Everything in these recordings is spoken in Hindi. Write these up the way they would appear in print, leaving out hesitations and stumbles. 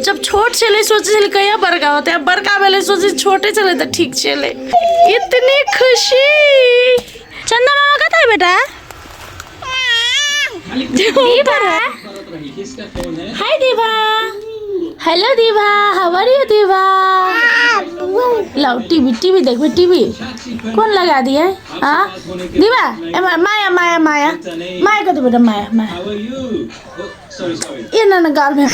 जब छोट चले सोचे चले कहिया बड़का होते अब बड़का वाले सोचे छोटे चले तो ठीक चले। इतनी खुशी। चंदा मामा कहाँ है बेटा? दीवा, हाय दीवा, हेलो दीवा, हाउ आर यू दीवा? लाओ टीवी देख टीवी कौन लगा दिया है? हाँ दीवा, माया माया माया माया को दे बेटा, माया माया ये ना गाल में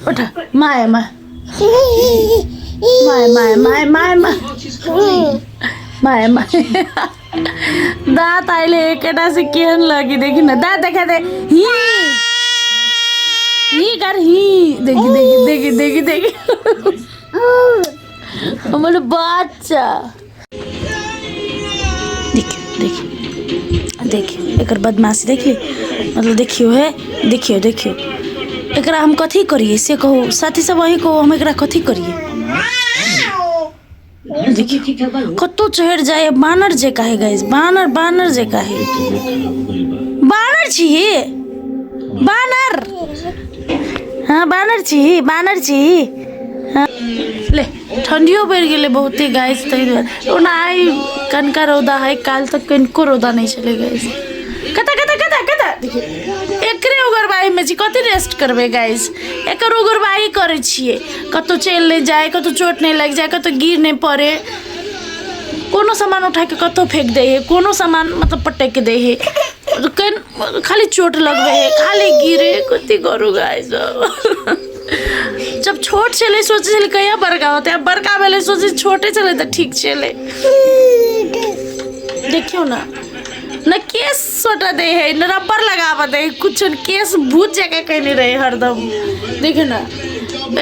उठा, माया माया माया माया माया माया माया दाँत आइले एकेटा से केहन लगी देखी ना, दाँत देखा दे ही कर ही देखी देखी देखी देखी देखी हमारे बच्चा देखियो देखियो देखियो एक बदमाशी देखिए, मतलब देखियो है, देखियो देखियो एकरा हम कथी करिए से कहो साथी सब वही कहो हम एकरा कथी करिए। देखियो कतो चढ़ जाए बानर जे काहे गाइस, बानर बानर जे काहे, बानर छी बानर, हाँ बानर छी बानर छी। हाँ ले ठंडियो बढ़ गए बहुत ही गाइस, तो आई कनका रौदा है काल तक कनको रौदा नहीं चले गाइस। कता कता कता कता देखिए एकरे उगरबाई में छी कथी रेस्ट करबे गाइस, एकर उगरबाई करे छिए कतो चल नहीं जाए, कतो चोट नहीं लग जाए, कतो गिर नहीं पड़े, कोनो सामान उठा के कतो फेंक दे है, कोनो सामान मतलब पटक के दे है, खाली चोट लगवे है, खाली गिरे कथी करू गाइस। जब छोट चले सोचे चले कहिया बड़का होते अब बड़का वाले सोचे छोटे चले तो ठीक चले। देखियो ना न केस सोटा दे है न रबर लगावा दे कुछ, केस भूत जगह कहीं नहीं रहे हरदम। देखियो ना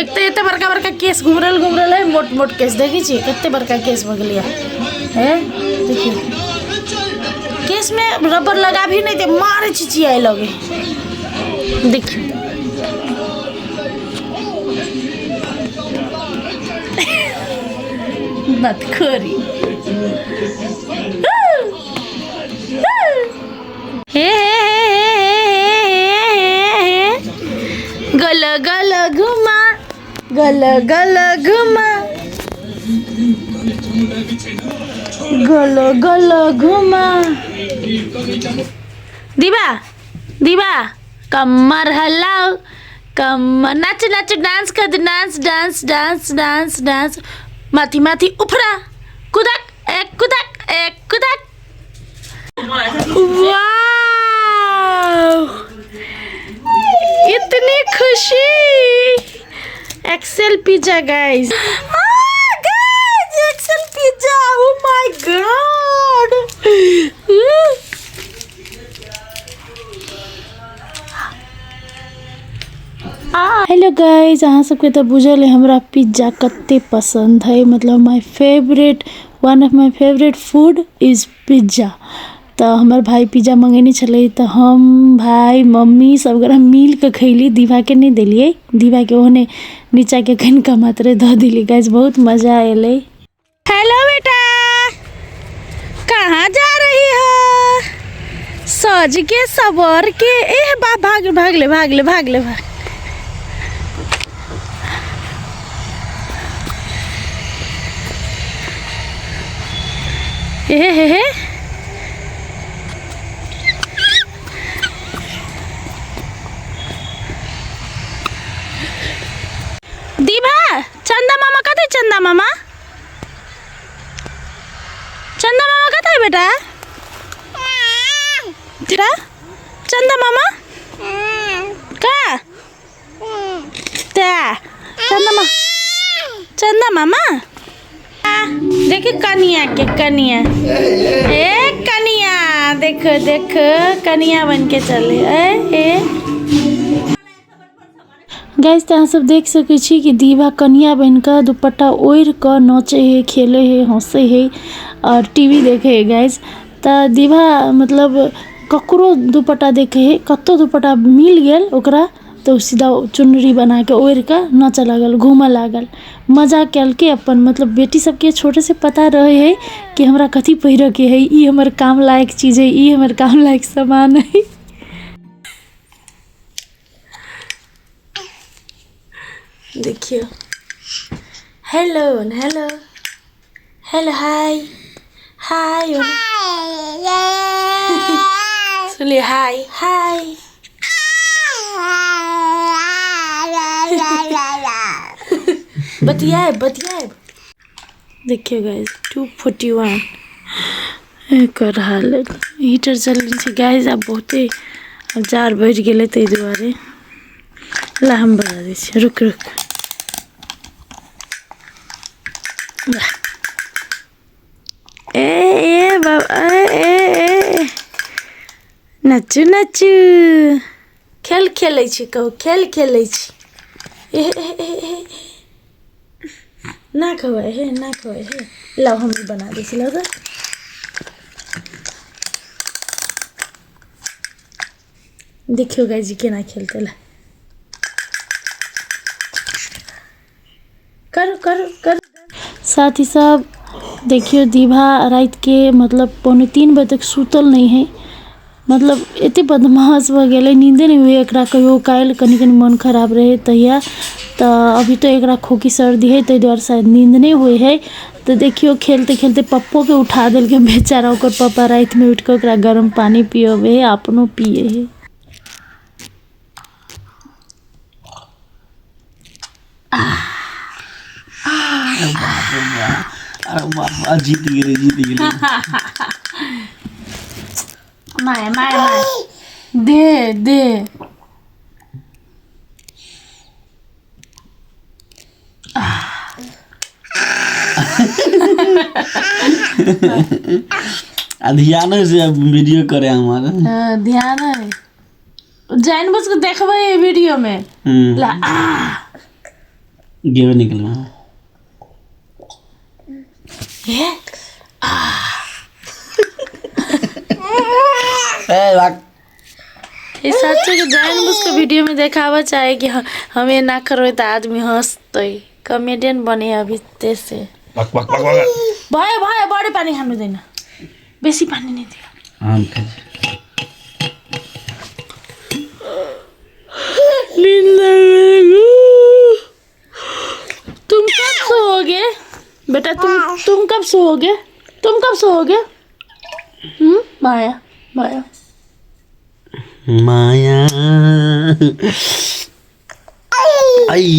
एक तो इतने बड़का बड़का केस घुमरल है, मोट मोट केस देखी छी कितने बड़का केस भगलिया है। देखिए केस में रबर लगा भी नहीं थे, मारे चिचियाए लगे। देखिए नतखोरी गल गल घुमा गल गल घुमा गल गल घुमा। दीवा दीवा कमर हलाओ, कमर नाच नाच डांस कर, dance dance dance dance dance, माथी माथी उफरा कुदक एक कुदक एक कुदक। वाह इतनी खुशी। XL pizza guys, XL pizza, oh my God. Hello guys, अहाँ सबके तो बुझल है हमरा पिज्जा कते पसंद है, मतलब my favourite, one of my favourite food is pizza. तो हमार भाई पिज्जा मंगेनी चले तो हम भाई मम्मी सब गोरा मिल के खैली, दीवा के नहीं दिलिए, दीवा के ओहने नीचा के कनका मात्रे ध दिली गाइज, बहुत मजा आएले। हेलो बेटा कहाँ जा रही हो? सज के सवर के ए भाग भाग ले भाग ले भाग ले भाग। हे दीवा, चंदा मामा कहाँ है? चंदा मामा, चंदा मामा कहाँ है बेटा? तेरा चंदा मामा कहाँ? चंदा मामा, चंदा मामा देखिए कनिया के कनिया, ए कनिया देखो देखो कनिया बन के चले ए। गाइस तो सब देख सके छी कि दीवा कनिया बन का दुपट्टा ओढ़ कर नाचे है, खेले है, हंसे है और टीवी देखे है गाइस। तो दीवा मतलब ककरो दुपट्टा देखे है, कतो दुपट्टा मिल गया ओकरा तो सीधा चुनरी बना के ओढ़ कर नाचे लागल, घूमे लागल, मजा कल के अपन, मतलब बेटी सबके छोटे से पता रहे है कि हमरा कथी पहिरे के है, ई हमर काम लायक चीज़ है, ई हमर काम लायक सामान है। देखियो हेलो हेलो हेलो हाय हाय सुनिए हाय हाय बतियाए बतियाए। देखियो गाइस 241 एकर हालत हीटर चल रही है गाइस। अब बहुते अब 4 बज गए ताहि दुआरे ला हम बजा दै छी। रुक रुक ए बाबा ए नचू नचू खेल खेलै छी कहू खेल खेलै छी। ए ना खवाए हे ना खवाए हे लाओ हम बना दै छी। लो तो देखियो गाइस जी केना खेलते ला करो करो करो। साथ ही सब देखियो दीभा रात के मतलब 2:45 बजे तक सुतल नहीं है। मतलब एते बदमाश भ गेलै नींदे नहीं हुए एकरा। कहियो काल कनी कनी मन खराब रहे तहिया तो अभी तो एकरा खोखी सर्दी है ताहि द्वारे शायद नींद नहीं हुए है। तो देखियो खेलते खेलते पप्पो के उठा दिल के बेचारा। ओकर पापा रात में उठ के ओकरा गर्म पानी पियावे है अपनो पिए है। अरे बाबा जीत गेली माय माय माय दे दे ध्यान से वीडियो करे हमारा ध्यान है जान बस को देखबे ये वीडियो में ला गेवे निकल ये सच्चे के जान बस को वीडियो में देखावा चाहे कि हम ये ना करो तो आदमी हंसते कॉमेडियन बने अभी ते से बक बक बक बक भाई भाई बड़े पानी खानु देना बेसी पानी नहीं दिया आम तुम कब सोओगे बेटा तुम कब सोओगे तुम कब सोओगे माया माया माया आई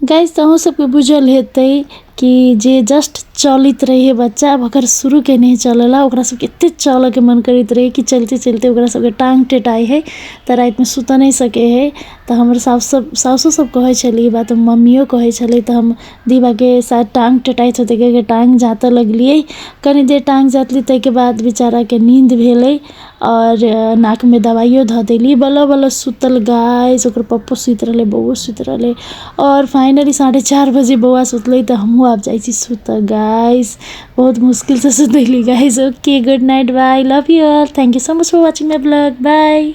गाइस तो सबके बुझल हेतै कि जे जस्ट चलित रही है बच्चा अब अगर शुरू के नहीं चलेला ओकरा सबके एते चल के मन करित रहे कि चलते चलते ओकरा सबके टांग टेटाई है तो रात में सुत नहीं सके है। तो हमर सासो सब कहे छली बात मम्मियों कहे छली। तो हम दीवा के शायद टांग टेटाइत होते के टांग जाते लगलिए कनी देर टांग जातली तै के बाद बेचारा के नींद भेलै और नाक में दवाइयो ध देली बल्ल बल्ल सुतल गाइस। ओकर पप्पो सुत रहले बउओ सुत रहले और फाइनली 4:30 बजे बउआ सुतलै तो हमहूँ आब जाइ छी सुत गाइस। बहुत मुश्किल से सुतली guys. Okay good night bye love you all thank you so much for watching my blog bye.